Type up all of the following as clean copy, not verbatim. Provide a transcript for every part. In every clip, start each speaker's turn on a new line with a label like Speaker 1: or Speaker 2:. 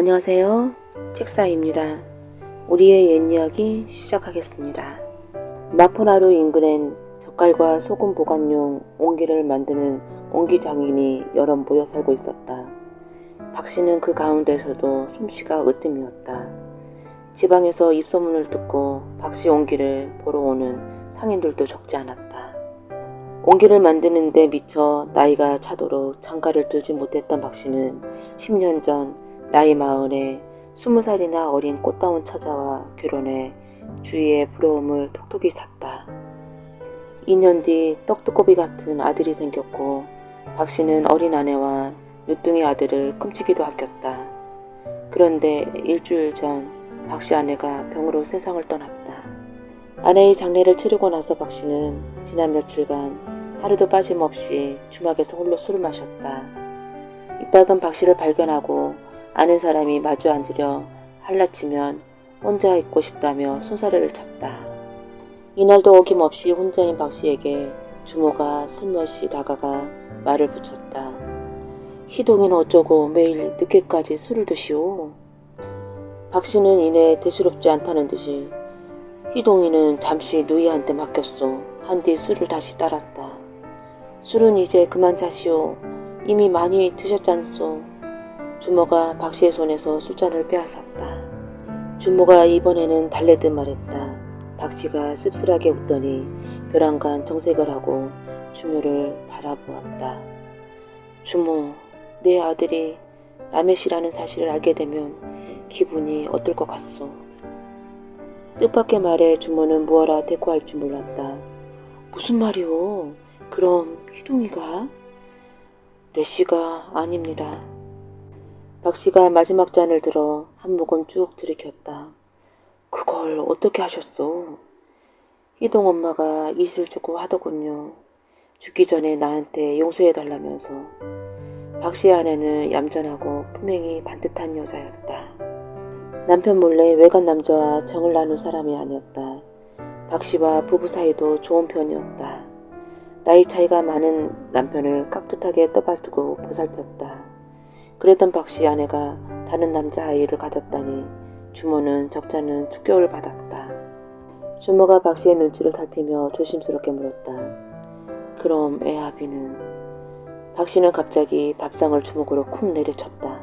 Speaker 1: 안녕하세요. 책사입니다. 우리의 옛 이야기 시작하겠습니다. 마포나루 인근엔 젓갈과 소금 보관용 옹기를 만드는 옹기장인이 여럿 모여 살고 있었다. 박씨는 그 가운데서도 솜씨가 으뜸이었다. 지방에서 입소문을 듣고 박씨 옹기를 보러 오는 상인들도 적지 않았다. 옹기를 만드는 데 미처 나이가 차도록 장가를 들지 못했던 박씨는 10년 전 나이 40에 20살이나 어린 꽃다운 처자와 결혼해 주위의 부러움을 톡톡히 샀다. 2년 뒤 떡두꺼비 같은 아들이 생겼고 박씨는 어린 아내와 늦둥이 아들을 끔찍이도 아꼈다. 그런데 일주일 전 박씨 아내가 병으로 세상을 떠났다. 아내의 장례를 치르고 나서 박씨는 지난 며칠간 하루도 빠짐없이 주막에서 홀로 술을 마셨다. 이따금 박씨를 발견하고 아는 사람이 마주 앉으려 할라치면 혼자 있고 싶다며 손사래를 쳤다. 이날도 어김없이 혼자인 박씨에게 주모가 슬며시 다가가 말을 붙였다. 희동이는 어쩌고 매일 늦게까지 술을 드시오. 박씨는 이내 대수롭지 않다는 듯이 희동이는 잠시 누이한테 맡겼소. 한뒤 술을 다시 따랐다. 술은 이제 그만 자시오. 이미 많이 드셨잖소. 주모가 박씨의 손에서 술잔을 빼앗았다. 주모가 이번에는 달래듯 말했다. 박씨가 씁쓸하게 웃더니 벼랑간 정색을 하고 주모를 바라보았다. 주모, 내 아들이 남의 시라는 사실을 알게 되면 기분이 어떨 것 같소. 뜻밖의 말에 주모는 무어라 대꾸할 줄 몰랐다. 무슨 말이오? 그럼 희동이가? 내 씨가 아닙니다. 박씨가 마지막 잔을 들어 한 모금 쭉 들이켰다. 그걸 어떻게 하셨소? 희동 엄마가 이실 주고 하더군요. 죽기 전에 나한테 용서해달라면서. 박씨의 아내는 얌전하고 품행이 반듯한 여자였다. 남편 몰래 외간 남자와 정을 나눈 사람이 아니었다. 박씨와 부부 사이도 좋은 편이었다. 나이 차이가 많은 남편을 깍듯하게 떠받들고 보살폈다. 그랬던 박씨 아내가 다른 남자 아이를 가졌다니 주모는 적잖은 축격을 받았다. 주모가 박씨의 눈치를 살피며 조심스럽게 물었다. 그럼 애아비는? 박씨는 갑자기 밥상을 주먹으로 쿵 내리쳤다.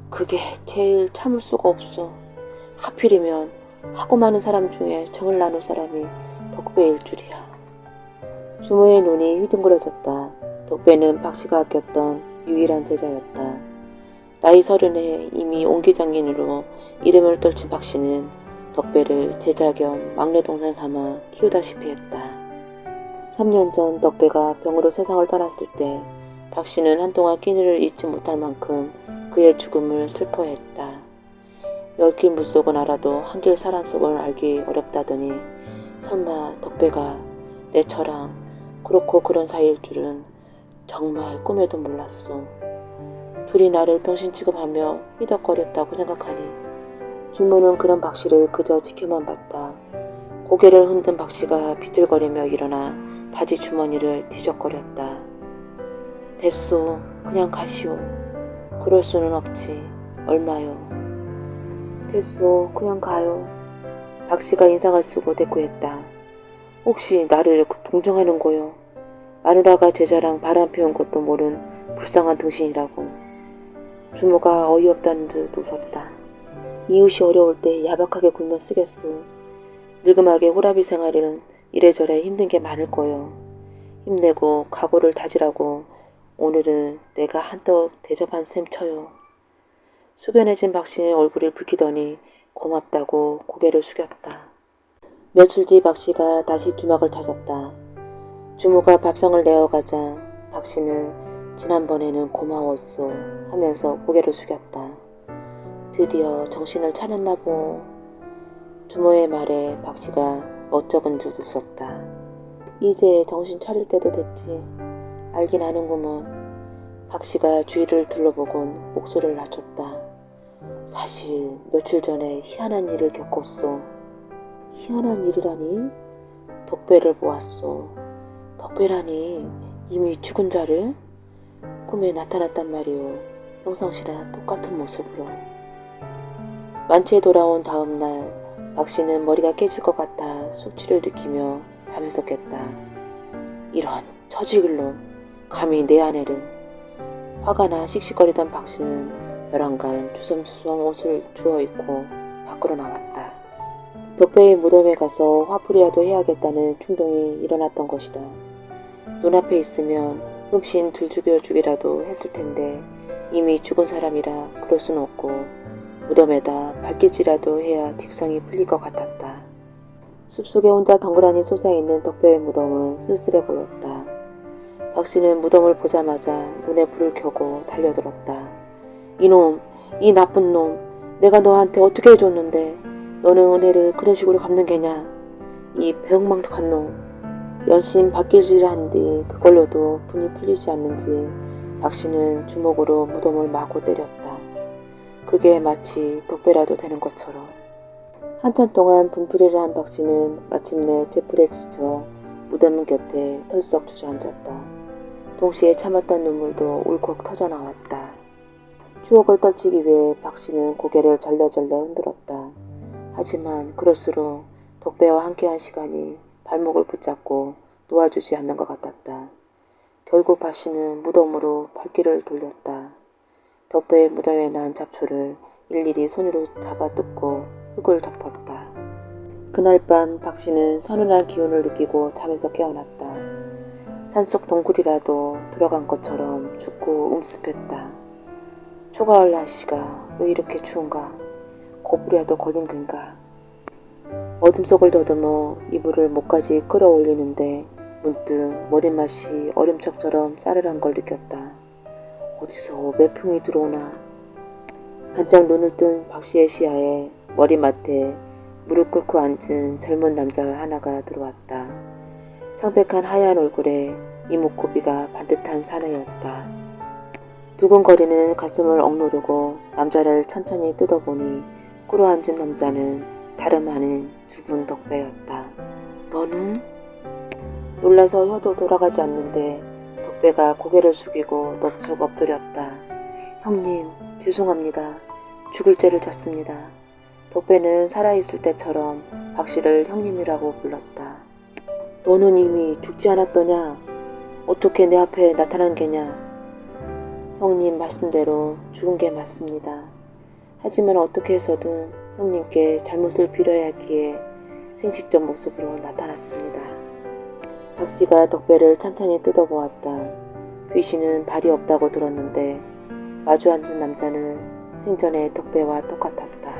Speaker 1: 그게 제일 참을 수가 없어. 하필이면 하고 많은 사람 중에 정을 나눌 사람이 덕배일 줄이야. 주모의 눈이 휘둥그레졌다. 덕배는 박씨가 아꼈던 유일한 제자였다. 나이 30에 이미 옹기장인으로 이름을 떨친 박씨는 덕배를 제자 겸 막내 동생 삼아 키우다시피 했다. 3년 전 덕배가 병으로 세상을 떠났을 때 박씨는 한동안 끼니를 잊지 못할 만큼 그의 죽음을 슬퍼했다. 얽힌 물속은 알아도 한길 사람 속은 알기 어렵다더니 설마 덕배가 내처랑 그렇고 그런 사이일 줄은 정말 꿈에도 몰랐어. 둘이 나를 병신 취급하며 휘덕거렸다고 생각하니 주모는 그런 박씨를 그저 지켜만 봤다. 고개를 흔든 박씨가 비틀거리며 일어나 바지 주머니를 뒤적거렸다. 됐소. 그냥 가시오. 그럴 수는 없지. 얼마요? 됐소. 그냥 가요. 박씨가 인상을 쓰고 대꾸했다. 혹시 나를 동정하는 거요? 마누라가 제자랑 바람 피운 것도 모른 불쌍한 등신이라고. 주모가 어이없다는 듯 웃었다. 이웃이 어려울 때 야박하게 굴면 쓰겠소. 늙음하게 호라비 생활은 이래저래 힘든 게 많을 거요. 힘내고 각오를 다지라고 오늘은 내가 한턱 대접한 셈 쳐요. 숙연해진 박씨의 얼굴이 붉히더니 고맙다고 고개를 숙였다. 며칠 뒤 박씨가 다시 주막을 찾았다. 주모가 밥상을 내어가자 박씨는 지난번에는 고마웠소 하면서 고개를 숙였다. 드디어 정신을 차렸나 보. 주모의 말에 박씨가 멋쩍은 듯 웃었다. 이제 정신 차릴 때도 됐지. 알긴 아는구먼. 박씨가 주위를 둘러보곤 목소리를 낮췄다. 사실 며칠 전에 희한한 일을 겪었소. 희한한 일이라니? 덕배를 보았소. 덕배라니 이미 죽은 자를? 꿈에 나타났단 말이오. 평상시나 똑같은 모습으로. 만취에 돌아온 다음날 박씨는 머리가 깨질 것 같아 숙취를 느끼며 잠에서 깼다. 이런 처지길로 감히 내 아내를. 화가 나 씩씩거리던 박씨는 벼랑간 주섬주섬 옷을 주워 입고 밖으로 나왔다. 덕배의 무덤에 가서 화풀이라도 해야겠다는 충동이 일어났던 것이다. 눈앞에 있으면 흠씬 둘 죽여주기라도 했을 텐데 이미 죽은 사람이라 그럴 순 없고 무덤에다 발길질이라도 해야 직성이 풀릴 것 같았다. 숲속에 혼자 덩그러니 솟아있는 덕배의 무덤은 쓸쓸해 보였다. 박씨는 무덤을 보자마자 눈에 불을 켜고 달려들었다. 이놈, 이 나쁜 놈, 내가 너한테 어떻게 해줬는데 너는 은혜를 그런 식으로 갚는 게냐? 이 배은망덕한 놈. 연신 발길질한 뒤 그걸로도 분이 풀리지 않는지 박씨는 주먹으로 무덤을 마구 때렸다. 그게 마치 덕배라도 되는 것처럼. 한참 동안 분풀이를 한 박씨는 마침내 제풀에 지쳐 무덤 곁에 털썩 주저앉았다. 동시에 참았던 눈물도 울컥 터져나왔다. 추억을 떨치기 위해 박씨는 고개를 절레절레 흔들었다. 하지만 그럴수록 덕배와 함께한 시간이 발목을 붙잡고 놓아주지 않는 것 같았다. 결국 박씨는 무덤으로 발길을 돌렸다. 덕배의 무덤에 난 잡초를 일일이 손으로 잡아 뜯고 흙을 덮었다. 그날 밤 박씨는 서늘한 기운을 느끼고 잠에서 깨어났다. 산속 동굴이라도 들어간 것처럼 춥고 음습했다. 초가을 날씨가 왜 이렇게 추운가? 거북이라도 걸린 건가? 어둠 속을 더듬어 이불을 목까지 끌어올리는데 문득 머릿맛이 얼음척처럼 싸늘한 걸 느꼈다. 어디서 매풍이 들어오나? 반짝 눈을 뜬 박씨의 시야에 머리맡에 무릎 꿇고 앉은 젊은 남자 하나가 들어왔다. 청백한 하얀 얼굴에 이목구비가 반듯한 사내였다. 두근거리는 가슴을 억누르고 남자를 천천히 뜯어보니 꿇어앉은 남자는 다름 아닌 죽은 덕배였다. 너는? 놀라서 혀도 돌아가지 않는데 덕배가 고개를 숙이고 넙죽 엎드렸다. 형님, 죄송합니다. 죽을 죄를 졌습니다. 덕배는 살아있을 때처럼 박씨를 형님이라고 불렀다. 너는 이미 죽지 않았더냐? 어떻게 내 앞에 나타난 게냐? 형님 말씀대로 죽은 게 맞습니다. 하지만 어떻게 해서든 형님께 잘못을 빌어야 하기에 생식적 모습으로 나타났습니다. 박씨가 덕배를 찬찬히 뜯어보았다. 귀신은 발이 없다고 들었는데 마주 앉은 남자는 생전에 덕배와 똑같았다.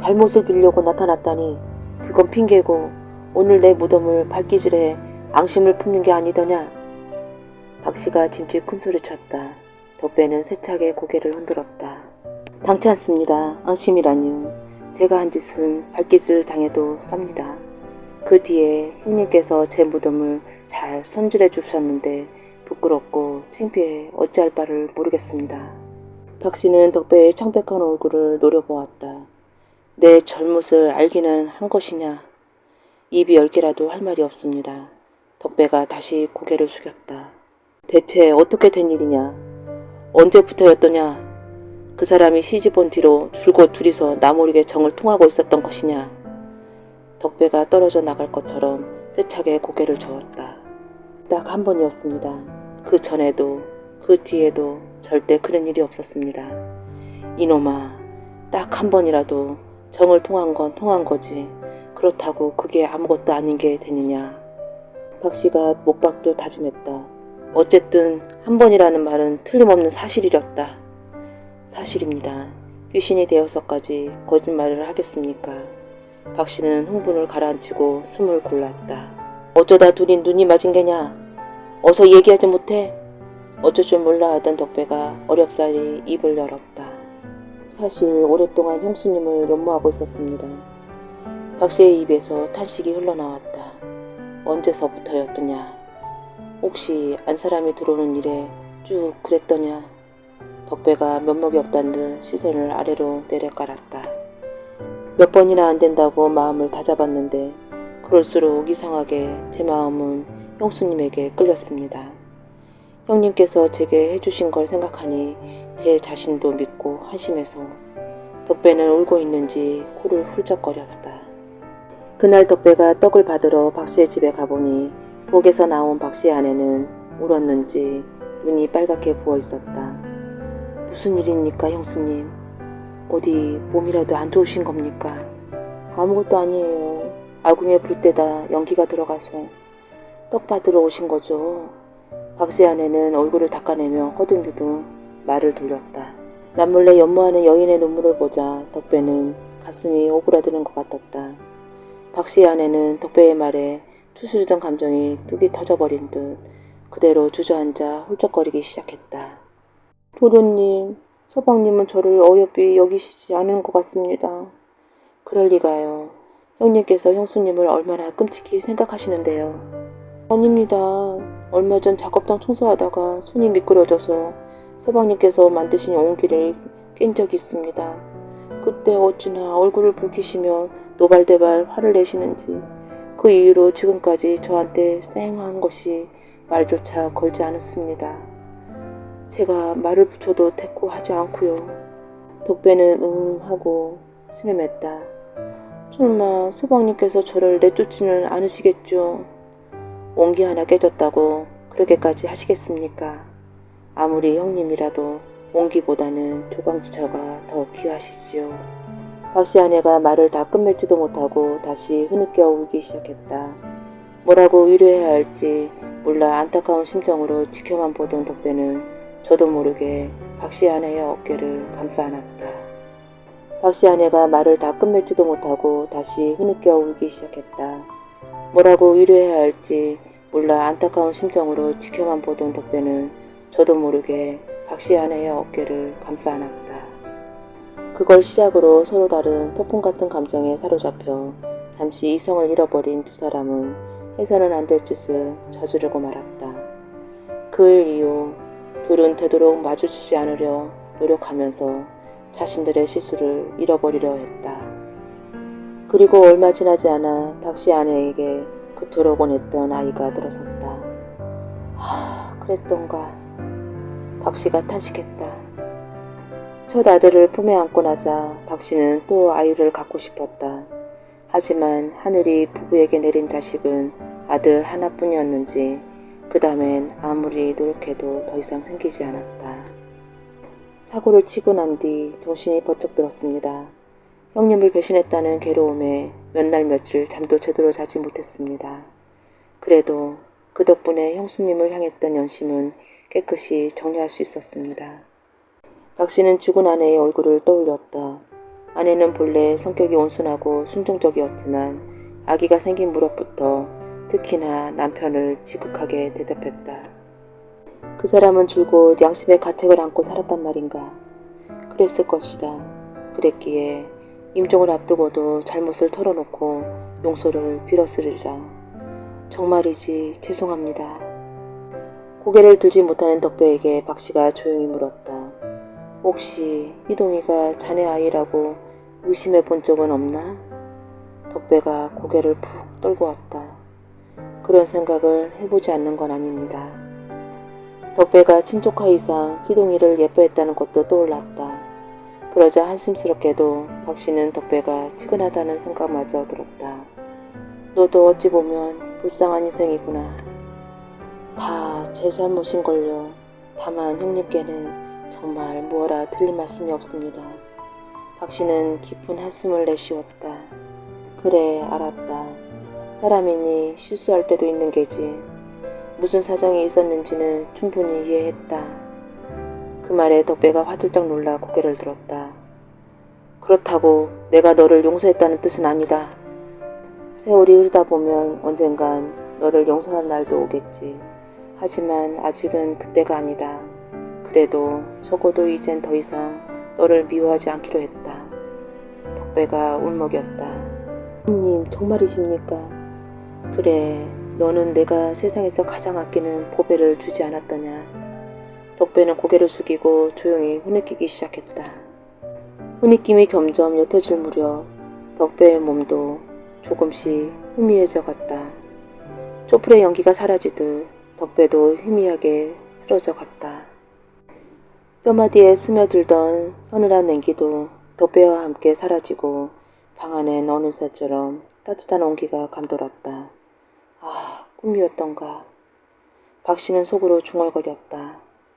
Speaker 1: 잘못을 빌려고 나타났다니 그건 핑계고 오늘 내 무덤을 발기질해 앙심을 품는 게 아니더냐? 박씨가 짐짓 큰소리쳤다. 덕배는 세차게 고개를 흔들었다. 당치 않습니다. 앙심이라뇨. 제가 한 짓은 발기질 당해도 쌉니다. 그 뒤에 형님께서 제 무덤을 잘 손질해 주셨는데 부끄럽고 창피해 어찌할 바를 모르겠습니다. 박씨는 덕배의 창백한 얼굴을 노려보았다. 내 잘못을 알기는 한 것이냐? 입이 10개라도 할 말이 없습니다. 덕배가 다시 고개를 숙였다. 대체 어떻게 된 일이냐? 언제부터였더냐? 그 사람이 시집 온 뒤로 줄곧 둘이서 나모르게 정을 통하고 있었던 것이냐? 덕배가 떨어져 나갈 것처럼 세차게 고개를 저었다. 딱 한 번이었습니다. 그 전에도 그 뒤에도 절대 그런 일이 없었습니다. 이놈아, 딱 한 번이라도 정을 통한 건 통한 거지. 그렇다고 그게 아무것도 아닌 게 되느냐. 박씨가 목박도 다짐했다. 어쨌든 한 번이라는 말은 틀림없는 사실이었다. 사실입니다. 귀신이 되어서까지 거짓말을 하겠습니까? 박씨는 흥분을 가라앉히고 숨을 골랐다. 어쩌다 둘이 눈이 맞은 게냐? 어서 얘기하지 못해? 어쩔 줄 몰라 하던 덕배가 어렵사리 입을 열었다. 사실 오랫동안 형수님을 연모하고 있었습니다. 박씨의 입에서 탄식이 흘러나왔다. 언제서부터였더냐? 혹시 안 사람이 들어오는 일에 쭉 그랬더냐? 덕배가 면목이 없다는 듯 시선을 아래로 내려깔았다. 몇 번이나 안 된다고 마음을 다잡았는데 그럴수록 이상하게 제 마음은 형수님에게 끌렸습니다. 형님께서 제게 해주신 걸 생각하니 제 자신도 믿고 한심해서 덕배는 울고 있는지 코를 훌쩍거렸다. 그날 덕배가 떡을 받으러 박씨의 집에 가보니 부엌에서 나온 박씨의 아내는 울었는지 눈이 빨갛게 부어 있었다. 무슨 일입니까, 형수님? 어디 몸이라도 안 좋으신 겁니까? 아무것도 아니에요. 아궁이에 불 때다 연기가 들어가서 떡 받으러 오신 거죠. 박씨의 아내는 얼굴을 닦아내며 허둥지둥 말을 돌렸다. 남몰래 연모하는 여인의 눈물을 보자 덕배는 가슴이 오그라드는 것 같았다. 박씨의 아내는 덕배의 말에 투스리던 감정이 뚝이 터져버린 듯 그대로 주저앉아 훌쩍거리기 시작했다. 도련님, 서방님은 저를 어여삐 여기시지 않은 것 같습니다. 그럴 리가요. 형님께서 형수님을 얼마나 끔찍히 생각하시는데요. 아닙니다. 얼마 전 작업장 청소하다가 손이 미끄러져서 서방님께서 만드신 옹기를 깬 적이 있습니다. 그때 어찌나 얼굴을 붉히시며 노발대발 화를 내시는지 그 이후로 지금까지 저한테 쌩한 것이 말조차 걸지 않았습니다. 제가 말을 붙여도 대꾸하지 않고요. 덕배는 응 하고 스름했다. 설마 서방님께서 저를 내쫓지는 않으시겠죠? 옹기 하나 깨졌다고 그렇게까지 하시겠습니까? 아무리 형님이라도 옹기보다는 조강지처가 더 귀하시지요. 박씨 아내가 말을 다 끝맺지도 못하고 다시 흐느껴 울기 시작했다. 뭐라고 위로해야 할지 몰라 안타까운 심정으로 지켜만 보던 덕배는 저도 모르게 박씨 아내의 어깨를 감싸 안았다. 박씨 아내가 말을 다 끝맺지도 못하고 다시 흐느껴 울기 시작했다. 뭐라고 위로해야 할지 몰라 안타까운 심정으로 지켜만 보던 덕배는 저도 모르게 박씨 아내의 어깨를 감싸 안았다. 그걸 시작으로 서로 다른 폭풍 같은 감정에 사로잡혀 잠시 이성을 잃어버린 두 사람은 해서는 안 될 짓을 저지르고 말았다. 그 이후 둘은 되도록 마주치지 않으려 노력하면서 자신들의 실수를 잃어버리려 했다. 그리고 얼마 지나지 않아 박씨 아내에게 그토록 원했던 아이가 들어섰다. 그랬던가. 박씨가 탄식했다. 첫 아들을 품에 안고 나자 박씨는 또 아이를 갖고 싶었다. 하지만 하늘이 부부에게 내린 자식은 아들 하나뿐이었는지 그 다음엔 아무리 노력해도 더 이상 생기지 않았다. 사고를 치고 난 뒤 정신이 번쩍 들었습니다. 형님을 배신했다는 괴로움에 몇 날 며칠 잠도 제대로 자지 못했습니다. 그래도 그 덕분에 형수님을 향했던 연심은 깨끗이 정리할 수 있었습니다. 박씨는 죽은 아내의 얼굴을 떠올렸다. 아내는 본래 성격이 온순하고 순종적이었지만 아기가 생긴 무렵부터 특히나 남편을 지극하게 대접했다. 그 사람은 줄곧 양심의 가책을 안고 살았단 말인가. 그랬을 것이다. 그랬기에 임종을 앞두고도 잘못을 털어놓고 용서를 빌었으리라. 정말이지 죄송합니다. 고개를 들지 못하는 덕배에게 박씨가 조용히 물었다. 혹시 희동이가 자네 아이라고 의심해 본 적은 없나? 덕배가 고개를 푹 떨고 왔다. 그런 생각을 해보지 않는 건 아닙니다. 덕배가 친족하 이상 희동이를 예뻐했다는 것도 떠올랐다. 그러자 한심스럽게도 박씨는 덕배가 치근하다는 생각마저 들었다. 너도 어찌 보면 불쌍한 인생이구나. 다 제 잘못인걸요. 다만 형님께는 정말 뭐라 틀린 말씀이 없습니다. 박씨는 깊은 한숨을 내쉬었다. 그래, 알았다. 사람이니 실수할 때도 있는 게지. 무슨 사정이 있었는지는 충분히 이해했다. 그 말에 덕배가 화들짝 놀라 고개를 들었다. 그렇다고 내가 너를 용서했다는 뜻은 아니다. 세월이 흐르다 보면 언젠간 너를 용서할 날도 오겠지. 하지만 아직은 그때가 아니다. 그래도 적어도 이젠 더 이상 너를 미워하지 않기로 했다. 덕배가 울먹였다. 형님 정말이십니까? 그래, 너는 내가 세상에서 가장 아끼는 보배를 주지 않았더냐. 덕배는 고개를 숙이고 조용히 흐느끼기 시작했다. 흐느낌이 점점 옅어질 무렵 덕배의 몸도 조금씩 희미해져 갔다. 촛불의 연기가 사라지듯 덕배도 희미하게 쓰러져 갔다. 뼈마디에 스며들던 서늘한 냉기도 덕배와 함께 사라지고 방 안엔 어느새처럼 따뜻한 온기가 감돌았다. 아, 꿈이었던가. 박씨는 속으로 중얼거렸다.